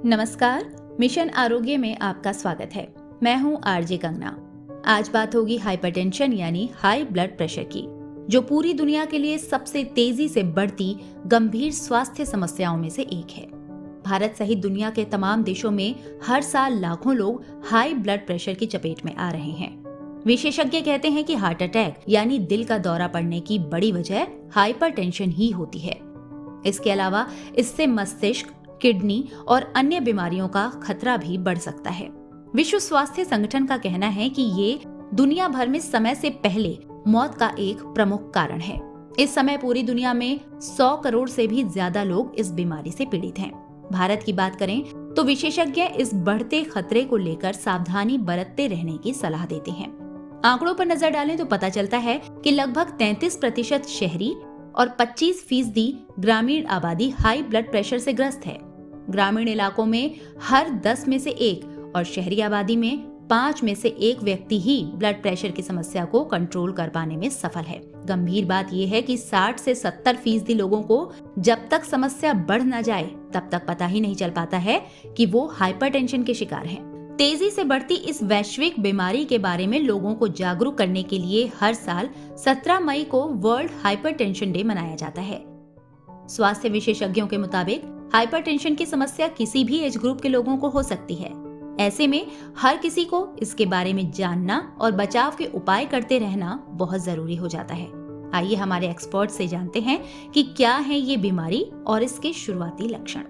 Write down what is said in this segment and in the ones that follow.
नमस्कार, मिशन आरोग्य में आपका स्वागत है। मैं हूं आरजे कंगना। आज बात होगी हाइपरटेंशन यानी हाई ब्लड प्रेशर की, जो पूरी दुनिया के लिए सबसे तेजी से बढ़ती गंभीर स्वास्थ्य समस्याओं में से एक है। भारत सहित दुनिया के तमाम देशों में हर साल लाखों लोग हाई ब्लड प्रेशर की चपेट में आ रहे हैं। विशेषज्ञ कहते हैं कि हार्ट अटैक यानी दिल का दौरा पड़ने की बड़ी वजह हाइपरटेंशन ही होती है। इसके अलावा इससे मस्तिष्क, किडनी और अन्य बीमारियों का खतरा भी बढ़ सकता है। विश्व स्वास्थ्य संगठन का कहना है कि ये दुनिया भर में समय से पहले मौत का एक प्रमुख कारण है। इस समय पूरी दुनिया में 100 करोड़ से भी ज्यादा लोग इस बीमारी से पीड़ित हैं। भारत की बात करें तो विशेषज्ञ इस बढ़ते खतरे को लेकर सावधानी बरतते रहने की सलाह देते हैं। आंकड़ों पर नजर डालें तो पता चलता है कि लगभग 33% शहरी और 25% ग्रामीण आबादी हाई ब्लड प्रेशर से ग्रस्त है। ग्रामीण इलाकों में हर 10 में से 1 और शहरी आबादी में 5 में से 1 व्यक्ति ही ब्लड प्रेशर की समस्या को कंट्रोल कर पाने में सफल है। गंभीर बात यह है कि 60 से 70% लोगों को जब तक समस्या बढ़ न जाए तब तक पता ही नहीं चल पाता है कि वो हाइपरटेंशन के शिकार हैं। तेजी से बढ़ती इस वैश्विक बीमारी के बारे में लोगों को जागरूक करने के लिए हर साल 17 मई को वर्ल्ड हाइपरटेंशन डे मनाया जाता है। स्वास्थ्य विशेषज्ञों के मुताबिक हाइपरटेंशन की समस्या किसी भी एज ग्रुप के लोगों को हो सकती है। ऐसे में हर किसी को इसके बारे में जानना और बचाव के उपाय करते रहना बहुत जरूरी हो जाता है। आइए हमारे एक्सपर्ट से जानते हैं कि क्या है ये बीमारी और इसके शुरुआती लक्षण।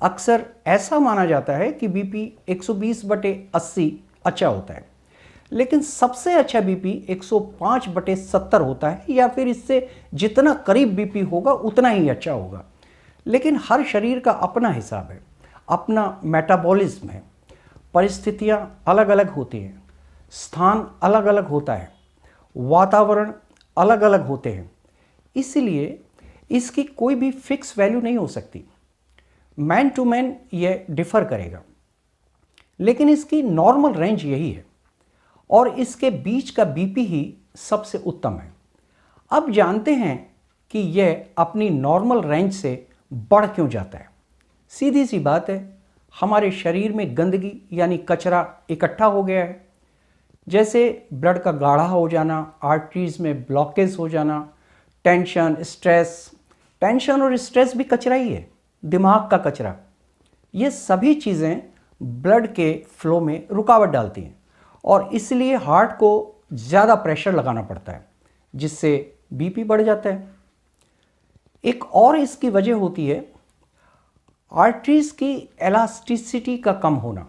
अक्सर ऐसा माना जाता है कि बीपी 120/80 अच्छा होता है, लेकिन सबसे अच्छा बीपी 105/70 होता है, या फिर इससे जितना करीब बीपी होगा उतना ही अच्छा होगा। लेकिन हर शरीर का अपना हिसाब है, अपना मेटाबॉलिज्म है, परिस्थितियां अलग अलग होती हैं, स्थान अलग अलग होता है, वातावरण अलग अलग होते हैं, इसलिए इसकी कोई भी फिक्स वैल्यू नहीं हो सकती। मैन टू मैन यह डिफर करेगा, लेकिन इसकी नॉर्मल रेंज यही है और इसके बीच का बीपी ही सबसे उत्तम है। अब जानते हैं कि यह अपनी नॉर्मल रेंज से बढ़ क्यों जाता है। सीधी सी बात है, हमारे शरीर में गंदगी यानी कचरा इकट्ठा हो गया है, जैसे ब्लड का गाढ़ा हो जाना, आर्टरीज में ब्लॉकेज हो जाना, टेंशन और स्ट्रेस भी कचरा ही है, दिमाग का कचरा। ये सभी चीज़ें ब्लड के फ्लो में रुकावट डालती हैं और इसलिए हार्ट को ज़्यादा प्रेशर लगाना पड़ता है, जिससे बीपी बढ़ जाता है। एक और इसकी वजह होती है आर्टरीज की एलास्टिसिटी का कम होना।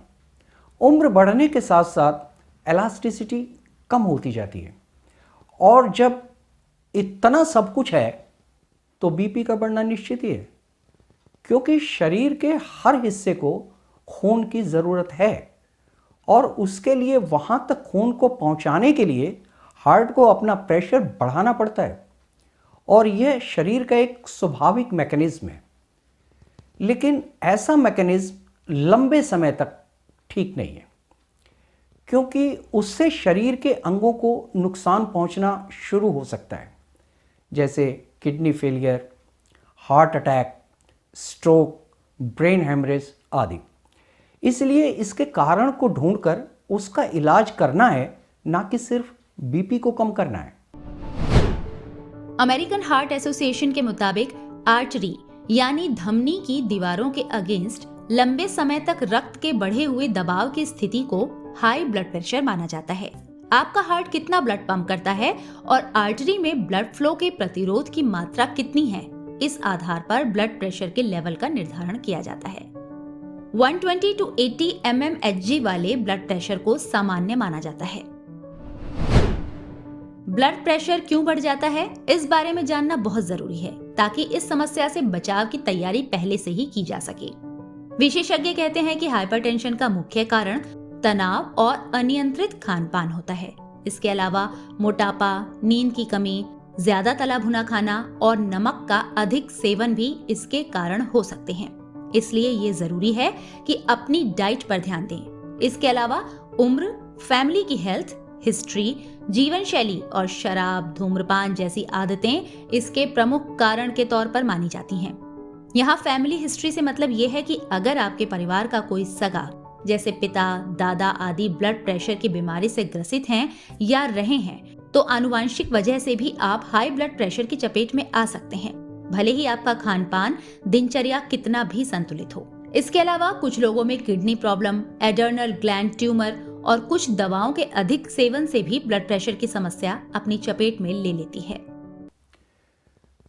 उम्र बढ़ने के साथ साथ एलास्टिसिटी कम होती जाती है, और जब इतना सब कुछ है तो बीपी का बढ़ना निश्चित ही है, क्योंकि शरीर के हर हिस्से को खून की ज़रूरत है और उसके लिए वहाँ तक खून को पहुँचाने के लिए हार्ट को अपना प्रेशर बढ़ाना पड़ता है, और यह शरीर का एक स्वाभाविक मैकेनिज्म है। लेकिन ऐसा मैकेनिज्म लंबे समय तक ठीक नहीं है, क्योंकि उससे शरीर के अंगों को नुकसान पहुंचना शुरू हो सकता है, जैसे kidney failure, heart attack, stroke, brain haemorrhage आदि। इसलिए इसके कारण को ढूंढकर उसका इलाज करना है, ना कि सिर्फ बीपी को कम करना है। अमेरिकन हार्ट एसोसिएशन के मुताबिक आर्टरी यानी धमनी की दीवारों के अगेंस्ट लंबे समय तक रक्त के बढ़े हुए दबाव की स्थिति को हाई ब्लड प्रेशर माना जाता है। आपका हार्ट कितना ब्लड पंप करता है और आर्टरी में ब्लड फ्लो के प्रतिरोध की मात्रा कितनी है, इस आधार पर ब्लड प्रेशर के लेवल का निर्धारण किया जाता है। 120 to 80 mmHg वाले ब्लड प्रेशर को सामान्य माना जाता है। ब्लड प्रेशर क्यों बढ़ जाता है, इस बारे में जानना बहुत जरूरी है, ताकि इस समस्या से बचाव की तैयारी पहले से ही की जा सके। विशेषज्ञ कहते हैं कि हाइपरटेंशन का मुख्य कारण तनाव और अनियंत्रित खान-पान होता है। इसके अलावा मोटापा, नींद की कमी, ज्यादा तला भुना खाना और नमक का अधिक सेवन भी इसके कारण हो सकते हैं। इसलिए ये जरूरी है कि अपनी डाइट पर ध्यान दें। इसके अलावा उम्र, फैमिली की हेल्थ हिस्ट्री, जीवन शैली और शराब, धूम्रपान जैसी आदतें इसके प्रमुख कारण के तौर पर मानी जाती हैं। यहाँ फैमिली हिस्ट्री से मतलब ये है कि अगर आपके परिवार का कोई सगा जैसे पिता, दादा आदि ब्लड प्रेशर की बीमारी से ग्रसित हैं या रहे हैं, तो आनुवंशिक वजह से भी आप हाई ब्लड प्रेशर की चपेट में आ सकते हैं, भले ही आपका खान पान, दिनचर्या कितना भी संतुलित हो। इसके अलावा कुछ लोगों में kidney problem, adrenal gland tumour और कुछ दवाओं के अधिक सेवन से भी ब्लड प्रेशर की समस्या अपनी चपेट में ले लेती है।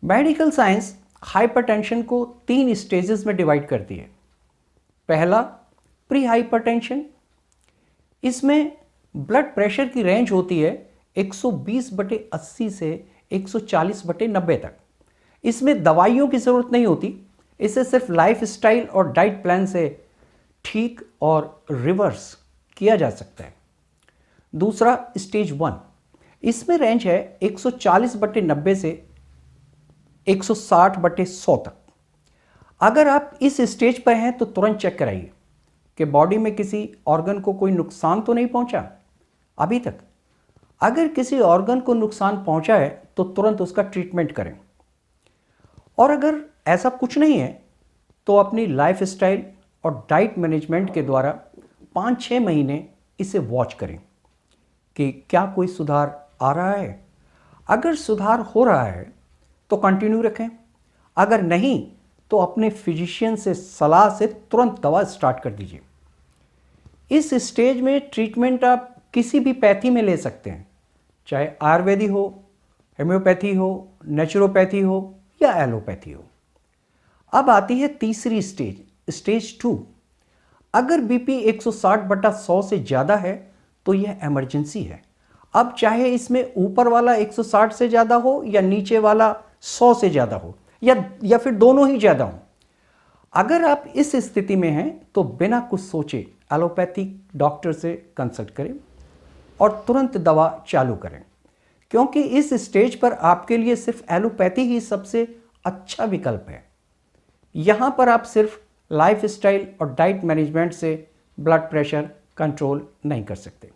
मेडिकल साइंस हाइपरटेंशन को 3 स्टेजेस में डिवाइड करती है। पहला प्री हाइपरटेंशन, इसमें ब्लड प्रेशर की रेंज होती है 120/80 से 140/90 तक। इसमें दवाइयों की ज़रूरत नहीं होती, इसे सिर्फ लाइफ स्टाइल और डाइट प्लान से ठीक और रिवर्स किया जा सकता है। दूसरा स्टेज 1, इसमें रेंज है 140/90 से 160/100 तक। अगर आप इस स्टेज पर हैं तो तुरंत चेक कराइए कि बॉडी में किसी ऑर्गन को कोई नुकसान तो नहीं पहुंचा अभी तक। अगर किसी ऑर्गन को नुकसान पहुंचा है तो तुरंत उसका ट्रीटमेंट करें, और अगर ऐसा कुछ नहीं है तो अपनी लाइफ स्टाइल और डाइट मैनेजमेंट के द्वारा 5-6 महीने इसे वॉच करें कि क्या कोई सुधार आ रहा है। अगर सुधार हो रहा है तो कंटिन्यू रखें, अगर नहीं तो अपने फिजिशियन से सलाह से तुरंत दवा स्टार्ट कर दीजिए। इस स्टेज में ट्रीटमेंट आप किसी भी पैथी में ले सकते हैं, चाहे आयुर्वेदिक हो, होम्योपैथी हो, नेचुरोपैथी हो या एलोपैथी हो। अब आती है तीसरी स्टेज, स्टेज 2। अगर बीपी 160/100 से ज़्यादा है तो यह इमरजेंसी है। अब चाहे इसमें ऊपर वाला 160 से ज़्यादा हो या नीचे वाला 100 से ज़्यादा हो या फिर दोनों ही ज़्यादा हो। अगर आप इस स्थिति में हैं तो बिना कुछ सोचे एलोपैथिक डॉक्टर से कंसल्ट करें और तुरंत दवा चालू करें, क्योंकि इस स्टेज पर आपके लिए सिर्फ एलोपैथी ही सबसे अच्छा विकल्प है। यहाँ पर आप सिर्फ लाइफ स्टाइल और डाइट मैनेजमेंट से ब्लड प्रेशर कंट्रोल नहीं कर सकते।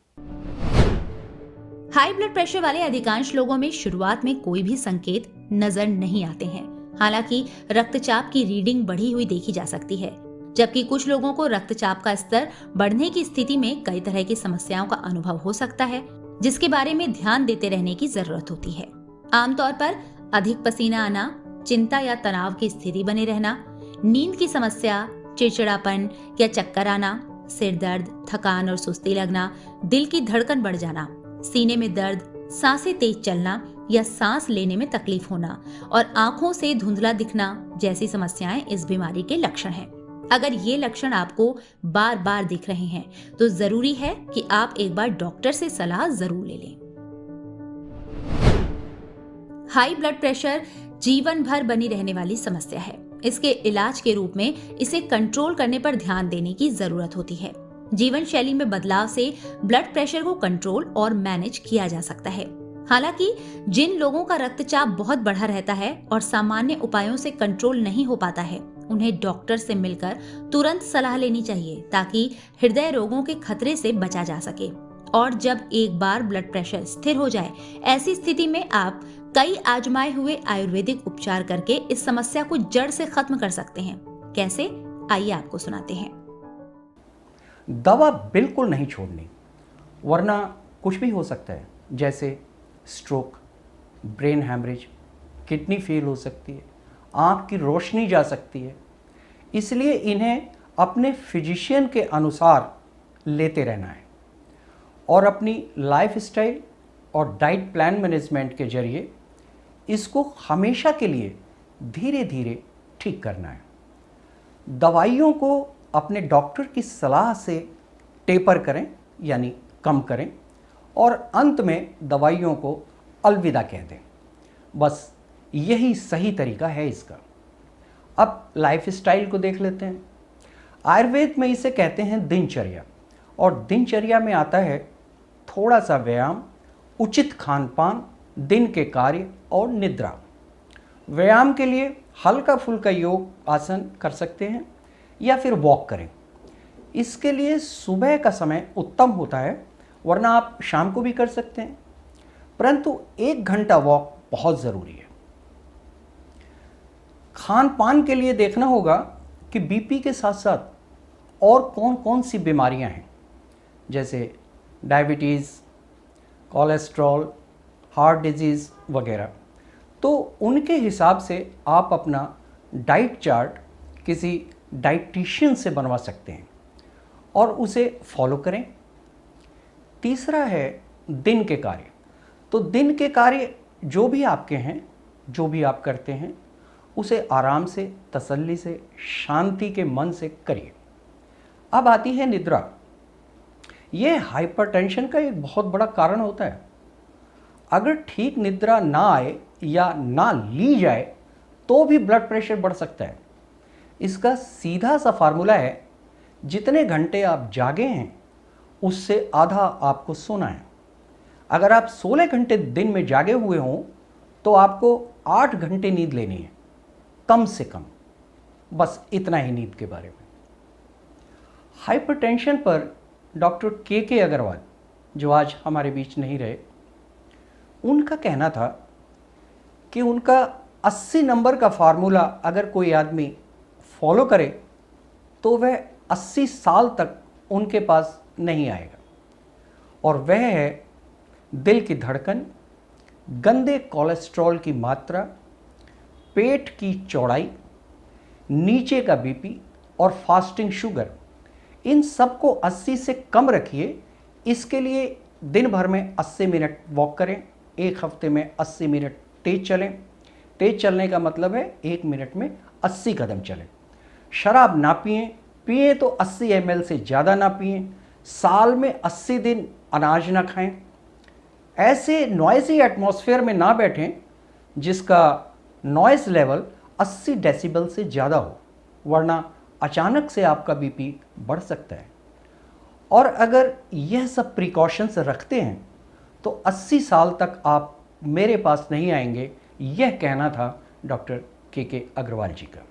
हाई ब्लड प्रेशर वाले अधिकांश लोगों में शुरुआत में कोई भी संकेत नजर नहीं आते हैं। हालांकि रक्तचाप की रीडिंग बढ़ी हुई देखी जा सकती है, जबकि कुछ लोगों को रक्तचाप का स्तर बढ़ने की स्थिति में कई तरह की समस्याओं का अनुभव हो सकता है, जिसके बारे में ध्यान देते रहने की जरूरत होती है। आमतौर पर अधिक पसीना आना, चिंता या तनाव की स्थिति बने रहना, नींद की समस्या, चिड़चिड़ापन या चक्कर आना, सिर दर्द, थकान और सुस्ती लगना, दिल की धड़कन बढ़ जाना, सीने में दर्द, सांसें तेज चलना या सांस लेने में तकलीफ होना और आंखों से धुंधला दिखना जैसी समस्याएं इस बीमारी के लक्षण हैं। अगर ये लक्षण आपको बार बार दिख रहे हैं तो जरूरी है कि आप एक बार डॉक्टर से सलाह जरूर ले लें। हाई ब्लड प्रेशर जीवन भर बनी रहने वाली समस्या है। इसके इलाज के रूप में इसे कंट्रोल करने पर ध्यान देने की जरूरत होती है। जीवन शैली में बदलाव से ब्लड प्रेशर को कंट्रोल और मैनेज किया जा सकता है। हालांकि जिन लोगों का रक्तचाप बहुत बढ़ा रहता है और सामान्य उपायों से कंट्रोल नहीं हो पाता है, उन्हें डॉक्टर से मिलकर तुरंत सलाह लेनी चाहिए ताकि हृदय रोगों के खतरे से बचा जा सके। और जब एक बार ब्लड प्रेशर स्थिर हो जाए, ऐसी स्थिति में आप कई आजमाए हुए आयुर्वेदिक उपचार करके इस समस्या को जड़ से खत्म कर सकते हैं। कैसे, आइए आपको सुनाते हैं। दवा बिल्कुल नहीं छोड़नी, वरना कुछ भी हो सकता है, जैसे stroke, brain haemorrhage, kidney fail हो सकती है, आँख की रोशनी जा सकती है। इसलिए इन्हें अपने फिजिशियन के अनुसार लेते रहना है और अपनी लाइफ स्टाइल और डाइट प्लान मैनेजमेंट के जरिए इसको हमेशा के लिए धीरे धीरे ठीक करना है। दवाइयों को अपने डॉक्टर की सलाह से टेपर करें, यानी कम करें, और अंत में दवाइयों को अलविदा कह दें। बस यही सही तरीका है इसका। अब लाइफ स्टाइल को देख लेते हैं। आयुर्वेद में इसे कहते हैं दिनचर्या, और दिनचर्या में आता है थोड़ा सा व्यायाम, उचित खान पान, दिन के कार्य और निद्रा। व्यायाम के लिए हल्का फुल्का योग आसन कर सकते हैं या फिर वॉक करें। इसके लिए सुबह का समय उत्तम होता है, वरना आप शाम को भी कर सकते हैं, परंतु 1 घंटा वॉक बहुत ज़रूरी है। खान पान के लिए देखना होगा कि बीपी के साथ साथ और कौन कौन सी बीमारियां हैं, जैसे डायबिटीज़, कोलेस्ट्रॉल, हार्ट डिजीज़ वगैरह। तो उनके हिसाब से आप अपना डाइट चार्ट किसी डाइटिशियन से बनवा सकते हैं और उसे फॉलो करें। तीसरा है दिन के कार्य। तो दिन के कार्य जो भी आपके हैं, जो भी आप करते हैं, उसे आराम से, तसल्ली से, शांति के मन से करिए। अब आती है निद्रा। यह हाइपरटेंशन का एक बहुत बड़ा कारण होता है। अगर ठीक निद्रा ना आए या ना ली जाए तो भी ब्लड प्रेशर बढ़ सकता है। इसका सीधा सा फार्मूला है, जितने घंटे आप जागे हैं उससे आधा आपको सोना है। अगर आप 16 घंटे दिन में जागे हुए हों तो आपको 8 घंटे नींद लेनी है, कम से कम। बस इतना ही नींद के बारे में। हाइपरटेंशन पर डॉक्टर के अग्रवाल, जो आज हमारे बीच नहीं रहे, उनका कहना था कि उनका 80 नंबर का फार्मूला अगर कोई आदमी फॉलो करे तो वह 80 साल तक उनके पास नहीं आएगा। और वह है दिल की धड़कन, गंदे कोलेस्ट्रॉल की मात्रा, पेट की चौड़ाई, नीचे का बीपी और फास्टिंग शुगर। इन सबको 80 से कम रखिए। इसके लिए दिन भर में 80 मिनट वॉक करें, एक हफ्ते में 80 मिनट तेज चलें। तेज चलने का मतलब है 1 मिनट में 80 कदम चलें। शराब ना पिएं, पिएं तो 80 ml से ज़्यादा ना पिएं। साल में 80 दिन अनाज ना खाएं। ऐसे नॉइज़ी एटमॉस्फेयर में ना बैठें जिसका नॉइज़ लेवल 80 डेसिबल से ज़्यादा हो, वरना अचानक से आपका बीपी बढ़ सकता है। और अगर यह सब प्रिकॉशंस रखते हैं तो 80 साल तक आप मेरे पास नहीं आएंगे। यह कहना था डॉक्टर के अग्रवाल जी का।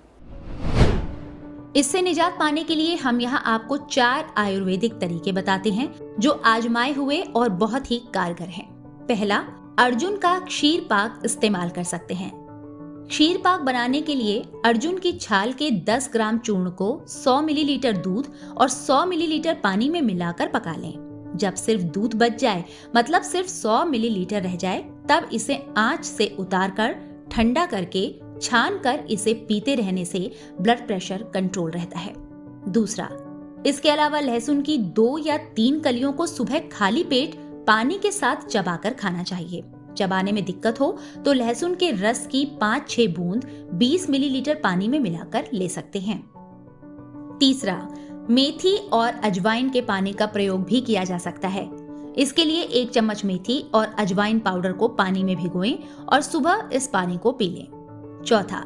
इससे निजात पाने के लिए हम यहाँ आपको 4 आयुर्वेदिक तरीके बताते हैं जो आजमाए हुए और बहुत ही कारगर हैं। पहला, अर्जुन का क्षीर पाक इस्तेमाल कर सकते हैं। क्षीर पाक बनाने के लिए अर्जुन की छाल के 10 ग्राम चूर्ण को 100 मिलीलीटर दूध और 100 मिलीलीटर पानी में मिलाकर पका लें। जब सिर्फ दूध बच जाए, मतलब सिर्फ 100 मिलीलीटर रह जाए, तब इसे आंच से उतारकर ठंडा करके छान कर इसे पीते रहने से ब्लड प्रेशर कंट्रोल रहता है। दूसरा, इसके अलावा लहसुन की 2 या 3 कलियों को सुबह खाली पेट पानी के साथ चबाकर खाना चाहिए। चबाने में दिक्कत हो तो लहसुन के रस की 5-6 बूंद 20 मिलीलीटर पानी में मिलाकर ले सकते हैं। तीसरा, मेथी और अजवाइन के पानी का प्रयोग भी किया जा सकता है। इसके लिए 1 चम्मच मेथी और अजवाइन पाउडर को पानी में भिगोएं और सुबह इस पानी को पी लें। चौथा,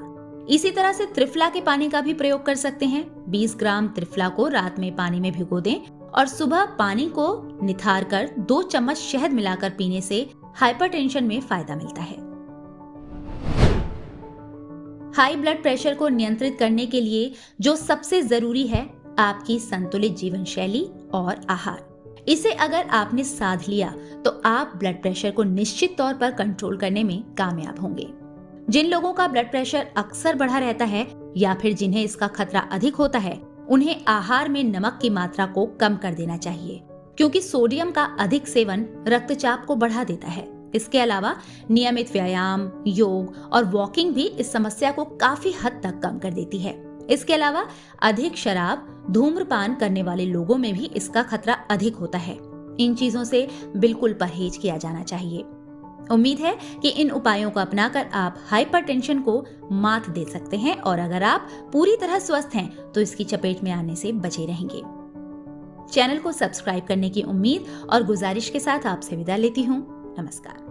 इसी तरह से त्रिफला के पानी का भी प्रयोग कर सकते हैं। 20 ग्राम त्रिफला को रात में पानी में भिगो दें और सुबह पानी को निथार कर 2 चम्मच शहद मिलाकर पीने से हाइपरटेंशन में फायदा मिलता है। हाई ब्लड प्रेशर को नियंत्रित करने के लिए जो सबसे जरूरी है, आपकी संतुलित जीवन शैली और आहार। इसे अगर आपने साध लिया तो आप ब्लड प्रेशर को निश्चित तौर पर कंट्रोल करने में कामयाब होंगे। जिन लोगों का ब्लड प्रेशर अक्सर बढ़ा रहता है या फिर जिन्हें इसका खतरा अधिक होता है, उन्हें आहार में नमक की मात्रा को कम कर देना चाहिए, क्योंकि सोडियम का अधिक सेवन रक्तचाप को बढ़ा देता है। इसके अलावा नियमित व्यायाम, योग और वॉकिंग भी इस समस्या को काफी हद तक कम कर देती है। इसके अलावा अधिक शराब, धूम्रपान करने वाले लोगों में भी इसका खतरा अधिक होता है। इन चीजों से बिल्कुल परहेज किया जाना चाहिए। उम्मीद है कि इन उपायों को अपनाकर आप हाइपरटेंशन को मात दे सकते हैं और अगर आप पूरी तरह स्वस्थ हैं तो इसकी चपेट में आने से बचे रहेंगे। चैनल को सब्सक्राइब करने की उम्मीद और गुजारिश के साथ आपसे विदा लेती हूँ। नमस्कार।